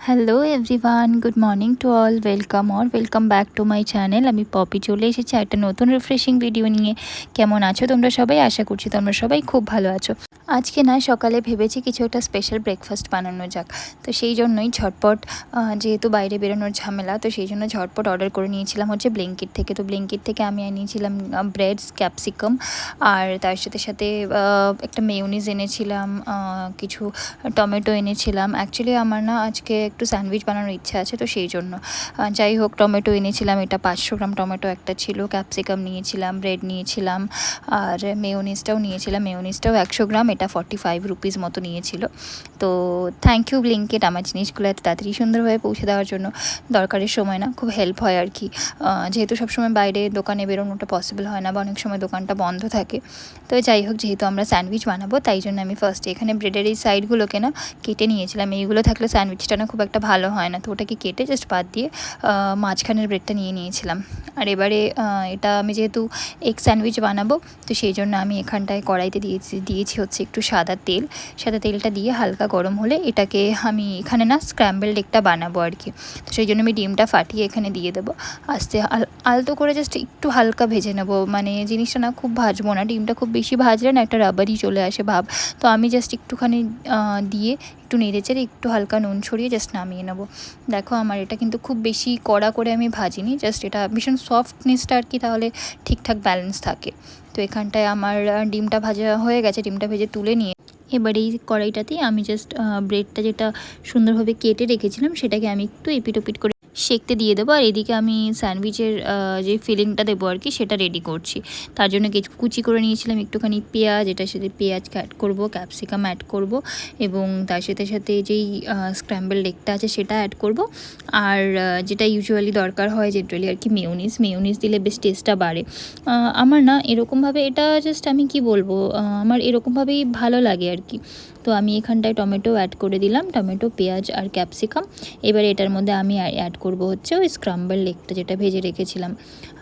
Hello everyone, good morning to all. Welcome back to my channel. আমি poppy চলে এসেছি একটা নতুন রিফ্রেশিং ভিডিও নিয়ে। কেমন আছো তোমরা সবাই? আশা করছি তোমরা সবাই খুব ভালো আছো। আজকে না সকালে ভেবেছি কিছু একটা স্পেশাল ব্রেকফাস্ট বানানো যাক। তো সেই জন্যই ঝটপট, যেহেতু বাইরে বেরোনোর ঝামেলা, তো সেই জন্য ঝটপট অর্ডার করে নিয়েছিলাম হচ্ছে ব্লিঙ্কিট থেকে। তো ব্লিঙ্কিট থেকে আমি নিয়েছিলাম ব্রেডস, ক্যাপসিকাম, আর তার সাথে সাথে একটা মেয়োনিজ এনেছিলাম, কিছু টমেটো এনেছিলাম। অ্যাকচুয়ালি আমার না আজকে একটু স্যান্ডউইচ বানানোর ইচ্ছা আছে, তো সেই জন্য যাই হোক টমেটো এনেছিলাম, এটা 500 গ্রাম টমেটো একটা ছিল, ক্যাপসিকাম নিয়েছিলাম, ব্রেড নিয়েছিলাম, আর মেয়োনিজটাও নিয়েছিলাম। মেয়োনিজটাও 100 গ্রাম, এটা 45 রুপিস মতো নিয়েছিল। তো থ্যাংক ইউ ব্লিঙ্কিট, আমার জিনিসগুলো এত তাড়াতাড়ি সুন্দরভাবে পৌঁছে দেওয়ার জন্য। দরকারের সময় না খুব হেল্প হয় আর কি, যেহেতু সবসময় বাইরে দোকানে বেরোনোটা পসিবল হয় না, বা অনেক সময় দোকানটা বন্ধ থাকে। তো যাই হোক, যেহেতু আমরা স্যান্ডউইচ বানাবো তাই জন্য আমি ফার্স্টে এখানে ব্রেডের এই সাইডগুলোকে না কেটে নিয়েছিলাম। এইগুলো থাকলে স্যান্ডউইচটা না খুব একটা ভালো হয় না, তো ওটাকে কেটে জাস্ট বাদ দিয়ে মাঝখানের ব্রেডটা নিয়েছিলাম। আর এবারে এটা আমি যেহেতু এগ স্যান্ডউইচ বানাবো, তো সেই জন্য আমি এখানটায় কড়াইতে দিয়েছি হচ্ছে একটু সাদা তেলটা দিয়ে হালকা গরম হলে এটাকে আমি এখানে না স্ক্র্যাম্বলড এগটা বানাবো আর কি। তো সেই জন্য আমি ডিমটা ফাটিয়ে এখানে দিয়ে দেবো। আস্তে আলতো করে জাস্ট একটু হালকা ভেজে নেবো, মানে জিনিসটা না খুব ভাজবো না, ডিমটা খুব বেশি ভাজলে না একটা রাবারই চলে আসে ভাব। তো আমি জাস্ট একটুখানি দিয়ে একটু নেড়েচেড়ে একটু হালকা নুন ছড়িয়ে জাস্ট নামিয়ে নেবো। দেখো আমার এটা কিন্তু খুব বেশি কড়া করে আমি ভাজিনি, জাস্ট এটা ভীষণ সফটনেসটা আর কি, তাহলে ঠিকঠাক ব্যালেন্স থাকে। তো এখানটায় আমার ডিমটা ভাজা হয়ে গেছে, ডিমটা ভেজে তুলে নিয়ে এবার এই কড়াইটাতেই আমি জাস্ট ব্রেডটা যেটা সুন্দরভাবে কেটে রেখেছিলাম সেটাকে আমি একটু এপিট ওপিট করে সেঁকতে দিয়ে দেবো। আর এদিকে আমি স্যান্ডউইচের যে ফিলিংটা দেবো আর কি সেটা রেডি করছি। তার জন্য কুচি করে নিয়েছিলাম একটুখানি পেঁয়াজ, এটার সাথে পেঁয়াজ অ্যাড করব, ক্যাপসিকাম অ্যাড করব, এবং তার সাথে সাথে যেই স্ক্র্যাম্বল এগটা আছে সেটা অ্যাড করব। আর যেটা ইউজুয়ালি দরকার হয় জেনারেলি আর কি, মেয়োনিজ দিলে বেশ টেস্টটা বাড়ে। আমার না এরকমভাবে এটা জাস্ট আমি কি বলবো, আমার এরকমভাবেই ভালো লাগে আর কি। তো আমি এখানটায় টমেটো অ্যাড করে দিলাম, টমেটো, পেঁয়াজ আর ক্যাপসিকাম। এবার এটার মধ্যে আমি অ্যাড করব হচ্ছে ওই স্ক্রাম্বল এগটা যেটা ভেজে রেখেছিলাম,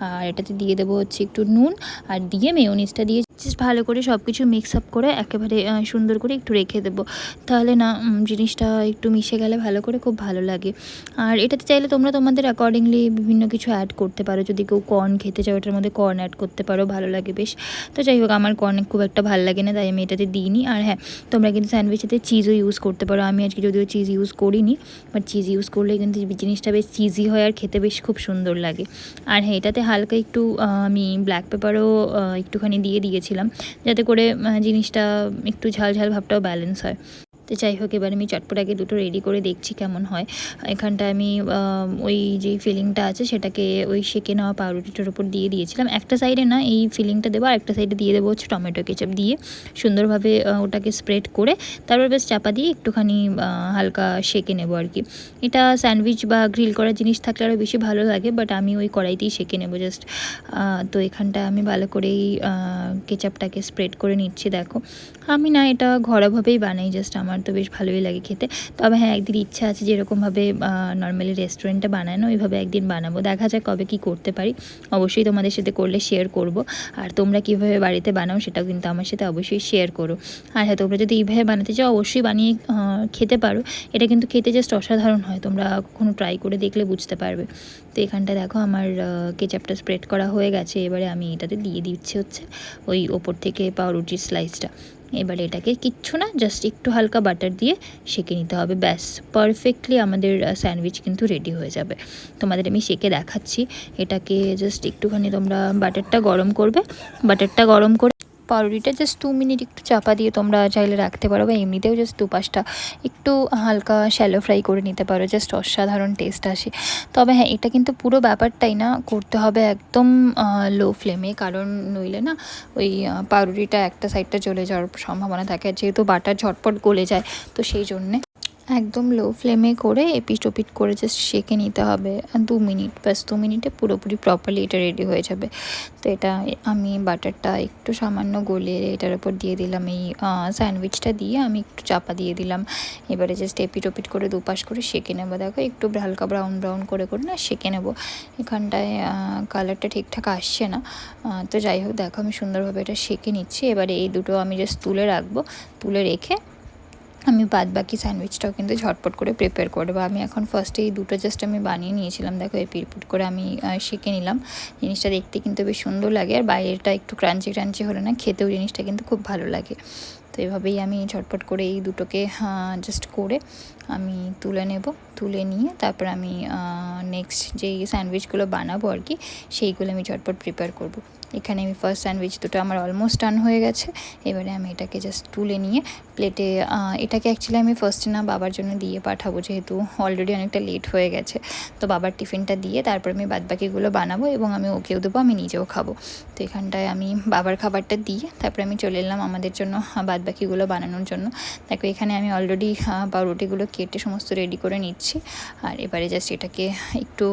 আর এটাতে দিয়ে দেবো হচ্ছে একটু নুন, আর দিয়ে মেয়োনিজটা দিয়ে জাস্ট ভালো করে সব কিছু মিক্স আপ করে একেবারে সুন্দর করে একটু রেখে দেবো। তাহলে না জিনিসটা একটু মিশে গেলে ভালো করে খুব ভালো লাগে। আর এটাতে চাইলে তোমরা তোমাদের অ্যাকর্ডিংলি বিভিন্ন কিছু অ্যাড করতে পারো, যদি কেউ কর্ন খেতে চাও এটার মধ্যে কর্ন অ্যাড করতে পারো, ভালো লাগে বেশ। তো যাই হোক আমার কর্ন খুব একটা ভালো লাগে না, তাই আমি এটাতে দিইনি। আর হ্যাঁ, তোমরা কিন্তু স্যান্ডউইচেতে চিজও ইউজ করতে পারো। আমি আজকে যদিও চিজ ইউজ করিনি, বাট চিজ ইউজ করলে কিন্তু জিনিসটা বেশ চিজি হয় আর খেতে বেশ খুব সুন্দর লাগে। আর হ্যাঁ, এটাতে হালকা একটু আমি ব্ল্যাক পেপারও একটুখানি দিয়ে দিয়েছিলাম, যাতে করে জিনিসটা একটু ঝাল ঝাল ভাবটাও ব্যালেন্স হয়। তো যাই হোক, এবার আমি চটপট আগে দুটো রেডি করে দেখছি কেমন হয়। এখানটা আমি ওই যে ফিলিংটা আছে সেটাকে ওই সেঁকে নেওয়া পাউরুটিটার উপর দিয়ে দিয়েছিলাম। একটা সাইডে না এই ফিলিংটা দেবো, আর একটা সাইডে দিয়ে দেবো হচ্ছে টমেটো কেচাপ দিয়ে সুন্দরভাবে ওটাকে স্প্রেড করে তারপর বেশ চাপা দিয়ে একটুখানি হালকা সেঁকে নেবো আর কি। এটা স্যান্ডউইচ বা গ্রিল করা জিনিস থাকলে আরও বেশি ভালো লাগে, বাট আমি ওই কড়াইতেই সেঁকে নেবো জাস্ট। তো এখানটা আমি ভালো করেই কেচাপটাকে স্প্রেড করে নিচ্ছি। দেখো আমি না এটা ঘরোয়াভাবেই বানাই, জাস্ট আমার তো বেশ ভালোই লাগে খেতে। তবে হ্যাঁ, একদিন ইচ্ছা আছে যেরকমভাবে নর্মালি রেস্টুরেন্টে বানায় না ওইভাবে একদিন বানাবো, দেখা যাক কবে কী করতে পারি। অবশ্যই তোমাদের সাথে করলে শেয়ার করব। আর তোমরা কীভাবে বাড়িতে বানাও সেটাও কিন্তু আমার সাথে অবশ্যই শেয়ার করো। আর হ্যাঁ, তোমরা যদি এইভাবে বানাতে চাও অবশ্যই বানিয়ে খেতে পারো, এটা কিন্তু খেতে জাস্ট অসাধারণ হয়, তোমরা কখনো ট্রাই করে দেখলে বুঝতে পারবে। তো এখানটা দেখো আমার কেচাপটা স্প্রেড করা হয়ে গেছে, এবারে আমি এটাতে দিয়ে দিচ্ছি হচ্ছে ওই ওপর থেকে পাউরুটির স্লাইসটা। এবার এটাকে কিচ্ছু না, জাস্ট একটু হালকা বাটার দিয়ে সেঁকে নিতে হবে, ব্যাস পারফেক্টলি আমাদের স্যান্ডউইচ কিন্তু রেডি হয়ে যাবে। তোমাদের আমি সেঁকে দেখাচ্ছি। এটাকে জাস্ট একটুখানি তোমরা বাটারটা গরম করবে, বাটারটা গরম করে পাউরুটিটা জাস্ট 2 মিনিট একটু চাপা দিয়ে তোমরা চাইলে রাখতে পারো, বা এমনিতেও জাস্ট দুপাশটা একটু হালকা শ্যালো ফ্রাই করে নিতে পারো, জাস্ট অসাধারণ টেস্ট আসে। তবে হ্যাঁ, এটা কিন্তু পুরো ব্যাপারটাই না করতে হবে একদম লো ফ্লেমে, কারণ নইলে না ওই পাউরুটিটা একটা সাইডটা জ্বলে যাওয়ার সম্ভাবনা থাকে, আর যেহেতু বাটার ঝটপট গলে যায়, তো সেই জন্যে একদম লো ফ্লেমে করে এপিট ওপিট করে জাস্ট সেঁকে নিতে হবে 2 মিনিট, ব্যাস 2 মিনিটে পুরোপুরি প্রপারলি এটা রেডি হয়ে যাবে। তো এটা আমি বাটারটা একটু সামান্য গলে এটার উপর দিয়ে দিলাম, এই স্যান্ডউইচটা দিয়ে আমি একটু চাপা দিয়ে দিলাম। এবারে জাস্ট এপিট ওপিট করে দুপাশ করে সেঁকে নেবো। দেখো একটু হালকা ব্রাউন ব্রাউন করে করে না সেঁকে নেবো। এখানটায় কালারটা ঠিকঠাক আসছে না, তো যাই হোক দেখো আমি সুন্দরভাবে এটা সেঁকে নিচ্ছি। এবারে এই দুটো আমি জাস্ট তুলে রাখবো, তুলে রেখে আমি বাদবাকি স্যান্ডউইচটাও কিন্তু ঝটপট করে প্রিপেয়ার করবো। আমি এখন ফার্স্টে এই দুটো জাস্ট আমি বানিয়ে নিয়েছিলাম, দেখো এই পিটপুট করে আমি শিখে নিলাম। জিনিসটা দেখতে কিন্তু বেশ সুন্দর লাগে, আর বাইরেটা একটু ক্রাঞ্চি ক্রাঞ্চি হলে না খেতেও জিনিসটা কিন্তু খুব ভালো লাগে। তো এভাবেই আমি ঝটপট করে এই দুটোকে জাস্ট করে আমি তুলে নেব। তুলে নিয়ে তারপর আমি নেক্সট যেই স্যান্ডউইচগুলো বানাবো আর কি, সেইগুলো আমি ঝটপট প্রিপেয়ার করব। এখানে আমি ফার্স্ট স্যান্ডউইচ দুটো আমার অলমোস্ট ডান হয়ে গেছে। এবারে আমি এটাকে জাস্ট তুলে নিয়ে প্লেটে, এটাকে অ্যাকচুয়ালি আমি ফার্স্টে না বাবার জন্য দিয়ে পাঠাবো, যেহেতু অলরেডি অনেকটা লেট হয়ে গেছে। তো বাবার টিফিনটা দিয়ে তারপর আমি বাদবাকিগুলো বানাবো এবং আমি ওকেও দেবো, আমি নিজেও খাবো। তো এখানটায় আমি বাবার খাবারটা দিয়ে তারপর আমি চলে এলাম আমাদের জন্য বাদবাকিগুলো বানানোর জন্য। দেখো এখানে আমি অলরেডি পাউরুটিগুলো কেটে সমস্ত রেডি করে নিচ্ছি। আর এবারে জাস্ট এটাকে একটু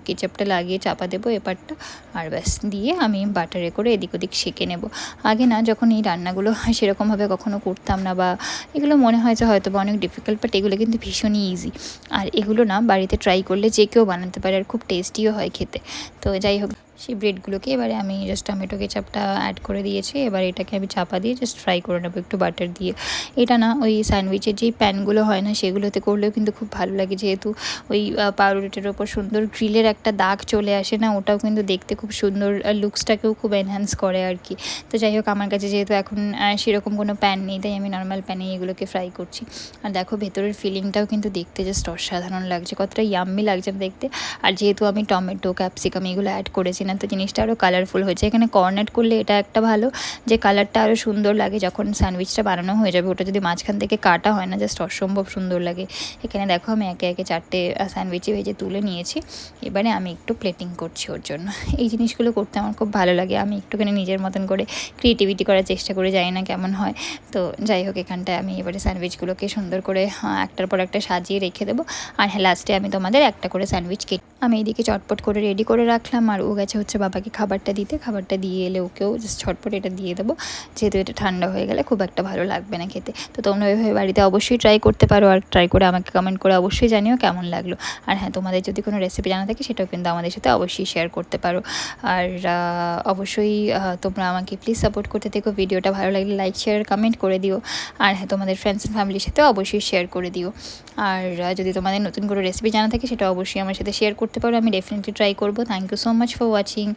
কেচাপটা লাগিয়ে চাপা দেবো এপারটা, আর ব্যাস দিয়ে আমি বাটারে করে এদিক ওদিক সেঁকে নেব। আগে না যখন এই রান্নাগুলো সেরকমভাবে কখনো করতাম না, বা এগুলো মনে হয় যে হয়তো বা অনেক ডিফিকাল্ট, বাট এগুলো কিন্তু ভীষণই ইজি। আর এগুলো না বাড়িতে ট্রাই করলে যে কেউ বানাতে পারে, আর খুব টেস্টিও হয় খেতে। তো যাই হোক, সেই ব্রেডগুলোকে এবারে আমি জাস্ট টমেটো কেচাপটা অ্যাড করে দিয়েছি। এবার এটাকে আমি চাপা দিয়ে জাস্ট ফ্রাই করে নেবো একটু বাটার দিয়ে। এটা না ওই স্যান্ডউইচের যেই প্যানগুলো হয় না সেগুলোতে করলেও কিন্তু খুব ভালো লাগে, যেহেতু ওই পাউরুটিটার ওপর সুন্দর গ্রিলের একটা দাগ চলে আসে না, ওটাও কিন্তু দেখতে খুব সুন্দর, লুকসটাকেও খুব এনহ্যান্স করে আর কি। তো যাই হোক, আমার কাছে যেহেতু এখন সেরকম কোনো প্যান নেই, তাই আমি নর্মাল প্যানে এগুলোকে ফ্রাই করছি। আর দেখো ভেতরের ফিলিংটাও কিন্তু দেখতে জাস্ট অসাধারণ লাগছে, কতটা ইয়াম্মি লাগছে দেখতে। আর যেহেতু আমি টমেটো ক্যাপসিকাম এগুলো অ্যাড করেছি না, তো জিনিসটা আরও কালারফুল হয়েছে। এখানে কর্নেট করলে এটা একটা ভালো, যে কালারটা আরও সুন্দর লাগে যখন স্যান্ডউইচটা বানানো হয়ে যাবে। ওটা যদি মাঝখান থেকে কাটা হয় না, জাস্ট অসম্ভব সুন্দর লাগে। এখানে দেখো আমি একে একে 4টে স্যান্ডউইচই ভেজে তুলে নিয়েছি। এবারে আমি একটু প্লেটিং করছি ওর জন্য। এই জিনিসগুলো করতে আমার খুব ভালো লাগে, আমি একটুখানি নিজের মতন করে ক্রিয়েটিভিটি করার চেষ্টা করে, জানি না কেমন হয়। তো যাই হোক, এখানটায় আমি এবারে স্যান্ডউইচগুলোকে সুন্দর করে একটার পর একটা সাজিয়ে রেখে দেবো। আর হ্যাঁ, লাস্টে আমি তোমাদের একটা করে স্যান্ডউইচ কেটে আমি এদিকে চটপট করে রেডি করে রাখলাম। আর ও গেছে হচ্ছে বাবাকে খাবারটা দিতে। খাবারটা দিয়ে এলে ওকেও জাস্ট ঝটপট এটা দিয়ে দেবো, যেহেতু এটা ঠান্ডা হয়ে গেলে খুব একটা ভালো লাগবে না খেতে। তো তোমরা ওইভাবে বাড়িতে অবশ্যই ট্রাই করতে পারো, আর ট্রাই করে আমাকে কমেন্ট করে অবশ্যই জানিও কেমন লাগলো। আর হ্যাঁ, তোমাদের যদি কোনো রেসিপি জানা থাকে সেটাও কিন্তু আমাদের সাথে অবশ্যই শেয়ার করতে পারো। আর অবশ্যই তোমরা আমাকে প্লিজ সাপোর্ট করতে থেকো। ভিডিওটা ভালো লাগলে লাইক শেয়ার কমেন্ট করে দিও। আর হ্যাঁ, তোমাদের ফ্রেন্ডস অ্যান্ড ফ্যামিলির সাথে অবশ্যই শেয়ার করে দিও। আর যদি তোমাদের নতুন কোনো রেসিপি জানা থাকে সেটা অবশ্যই আমার সাথে শেয়ার করতে পারো, আমি ডেফিনেটলি ট্রাই করবো। Thank you so much for watching.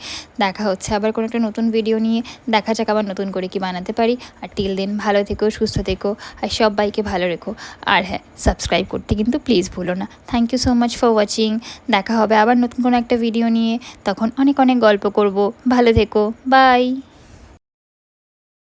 দেখা হচ্ছে আবার কোনো একটা নতুন ভিডিও নিয়ে, দেখা যাক আবার নতুন করে কি বানাতে পারি। আর টিল দিন ভালো থেকো, সুস্থ থেকো, আর সবাইকে ভালো রেখো। আর হ্যাঁ, সাবস্ক্রাইব করতে কিন্তু প্লিজ ভুলো না। Thank you so much for watching. দেখা হবে আবার নতুন কোনো একটা ভিডিও নিয়ে, তখন অনেক অনেক গল্প করব। ভালো থেকো, বাই।